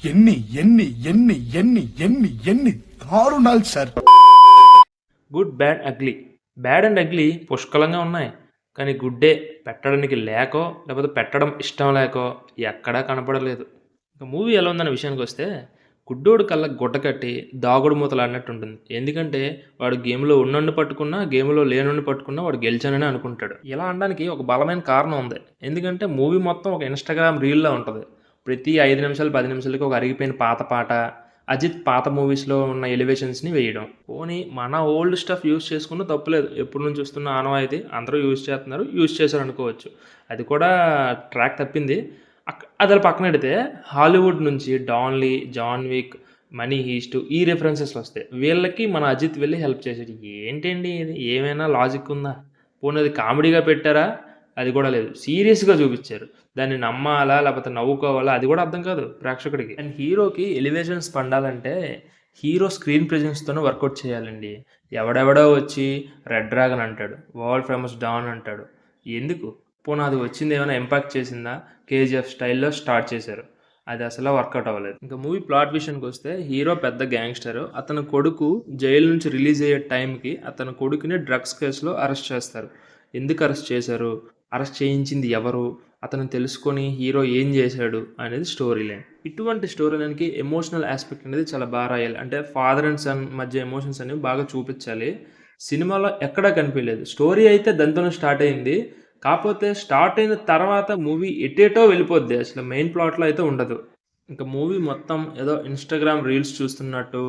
ఎన్ని ఎన్ని ఎన్ని ఎన్ని ఎన్ని ఎన్ని దారుణాలు sir. Good bad ugly. Bad and ugly పుష్కలంగా ఉన్నాయి, కానీ గుడ్డే పెట్టడానికి లేకో లేకపోతే పెట్టడం ఇష్టం లేకో ఎక్కడా కనపడలేదు. ఇక మూవీ ఎలా ఉందన్న విషయానికి వస్తే గుడ్డోడు కళ్ళకి గుడ్డ కట్టి దాగుడు మూతలు ఆడినట్టు ఉంటుంది. ఎందుకంటే వాడు గేమ్లో ఉన్నోడిని పట్టుకున్నా గేమ్లో లేనోడిని పట్టుకున్నా వాడు గెలిచానని అనుకుంటాడు. ఇలా అనడానికి ఒక బలమైన కారణం ఉంది. ఎందుకంటే మూవీ మొత్తం ఒక ఇన్స్టాగ్రామ్ రీల్లో ఉంటుంది. ప్రతి 5 నిమిషాలు 10 నిమిషాలకి ఒక అరిగిపోయిన పాత పాట, అజిత్ పాత మూవీస్లో ఉన్న ఎలివేషన్స్ని వేయడం. పోనీ మన ఓల్డ్ స్టఫ్ యూజ్ చేసుకున్న తప్పులేదు, ఎప్పటి నుంచి వస్తున్న ఆనవాయితీ అందరూ యూజ్ చేస్తున్నారు, యూజ్ చేశారు అనుకోవచ్చు. అది కూడా ట్రాక్ తప్పింది. అది పక్కన పెడితే హాలీవుడ్ నుంచి డాన్లీ, జాన్ విక్, మనీ హీస్ట్ ఈ రెఫరెన్సెస్ వస్తాయి. వీళ్ళకి మన అజిత్ వెళ్ళి హెల్ప్ చేసాడు. ఏంటండి ఇది, ఏమైనా లాజిక్ ఉందా? పోనీ అది కామెడీగా పెట్టారా? అది కూడా లేదు, సీరియస్గా చూపించారు. దాన్ని నమ్మాలా లేకపోతే నవ్వుకోవాలా అది కూడా అర్థం కాదు ప్రేక్షకుడికి. అండ్ హీరోకి ఎలివేషన్స్ పండాలంటే హీరో స్క్రీన్ ప్రెజెన్స్తోనే వర్కౌట్ చేయాలండి. ఎవడెవడో వచ్చి రెడ్ డ్రాగన్ అంటాడు, వరల్డ్ ఫేమస్ డాన్ అంటాడు. ఎందుకు? పోనీ అది వచ్చింది ఏమైనా ఇంపాక్ట్ చేసిందా? కేజీఎఫ్ స్టైల్లో స్టార్ట్ చేశారు, అది అసలు వర్కౌట్ అవ్వలేదు. ఇంకా మూవీ ప్లాట్ విషయానికి వస్తే హీరో పెద్ద గ్యాంగ్స్టర్. అతని కొడుకు జైలు నుంచి రిలీజ్ అయ్యే టైంకి అతని కొడుకుని డ్రగ్స్ కేసులో అరెస్ట్ చేస్తారు. ఎందుకు అరెస్ట్ చేశారు, అరెస్ట్ చేయించింది ఎవరు, అతను తెలుసుకొని హీరో ఏం చేశాడు అనేది స్టోరీ లైన్. ఇటువంటి స్టోరీ లైన్కి ఎమోషనల్ ఆస్పెక్ట్ అనేది చాలా బాగా రాయాలి. అంటే ఫాదర్ అండ్ సన్ మధ్య ఎమోషన్స్ అనేవి బాగా చూపించాలి. సినిమాలో ఎక్కడా కనిపించలేదు. స్టోరీ అయితే దాంతోనే స్టార్ట్ అయింది, కాకపోతే స్టార్ట్ అయిన తర్వాత మూవీ ఎటేటో వెళ్ళిపోద్ది, అసలు మెయిన్ ప్లాట్లో అయితే ఉండదు. ఇంకా మూవీ మొత్తం ఏదో ఇన్స్టాగ్రామ్ రీల్స్ చూస్తున్నట్టు,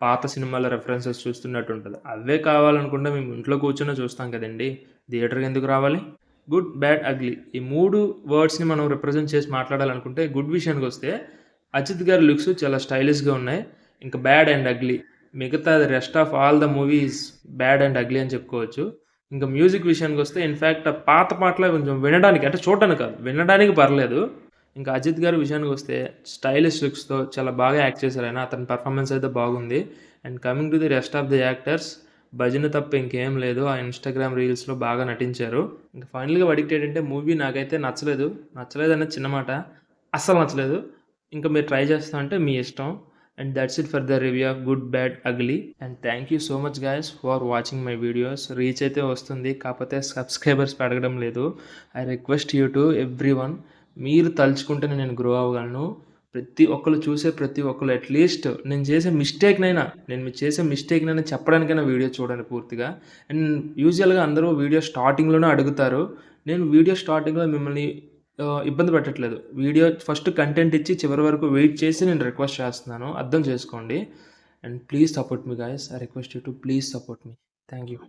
పాత సినిమాల రెఫరెన్సెస్ చూస్తున్నట్టు ఉంటుంది. అవే కావాలనుకుంటే మేము ఇంట్లో కూర్చొని చూస్తాం కదండి, థియేటర్కి ఎందుకు రావాలి? గుడ్ బ్యాడ్ అగ్లీ ఈ 3 వర్డ్స్ని మనం రిప్రజెంట్ చేసి మాట్లాడాలనుకుంటే, గుడ్ విషయానికి వస్తే అజిత్ గారి లుక్స్ చాలా స్టైలిష్గా ఉన్నాయి. ఇంకా బ్యాడ్ అండ్ అగ్లీ మిగతా rest of all the movies bad and ugly అని చెప్పుకోవచ్చు. ఇంకా మ్యూజిక్ విషయానికి వస్తే ఇన్ఫ్యాక్ట్ పాత పాటలే కొంచెం వినడానికి, అంటే చూడడానికి కాదు వినడానికి పర్లేదు. ఇంకా అజిత్ గారి విషయానికి వస్తే స్టైలిష్ లుక్స్తో చాలా బాగా యాక్ట్ చేశారు ఆయన, అతని పర్ఫార్మెన్స్ అయితే బాగుంది. And coming to the rest of the actors, భజన తప్ప ఇంకేం లేదు, ఆ ఇన్స్టాగ్రామ్ రీల్స్లో బాగా నటించారు. ఇంకా ఫైనల్గా అడిక్ట్ ఏంటంటే మూవీ నాకైతే నచ్చలేదు అనేది చిన్న మాట, అస్సలు నచ్చలేదు. ఇంకా మీరు ట్రై చేస్తా అంటే మీ ఇష్టం. And that's it for the review of good bad ugly. And thank you so much guys for watching my videos. Reach అయితే వస్తుంది, కాకపోతే సబ్స్క్రైబర్స్ పెరగడం లేదు. I request you to every one, మీరు తలుచుకుంటేనే నేను గ్రో అవ్వగలను. ప్రతి ఒక్కరు చూసే ప్రతి ఒక్కరు అట్లీస్ట్ నేను చేసే మిస్టేక్నైనా చెప్పడానికైనా వీడియో చూడండి పూర్తిగా. అండ్ యూజువల్గా అందరూ వీడియో స్టార్టింగ్లోనే అడుగుతారు. నేను వీడియో స్టార్టింగ్లో మిమ్మల్ని ఇబ్బంది పెట్టట్లేదు. వీడియో ఫస్ట్ కంటెంట్ ఇచ్చి చివరి వరకు వెయిట్ చేసి నేను రిక్వెస్ట్ చేస్తున్నాను, అర్థం చేసుకోండి. And please support me guys, I request you to please support me. Thank you.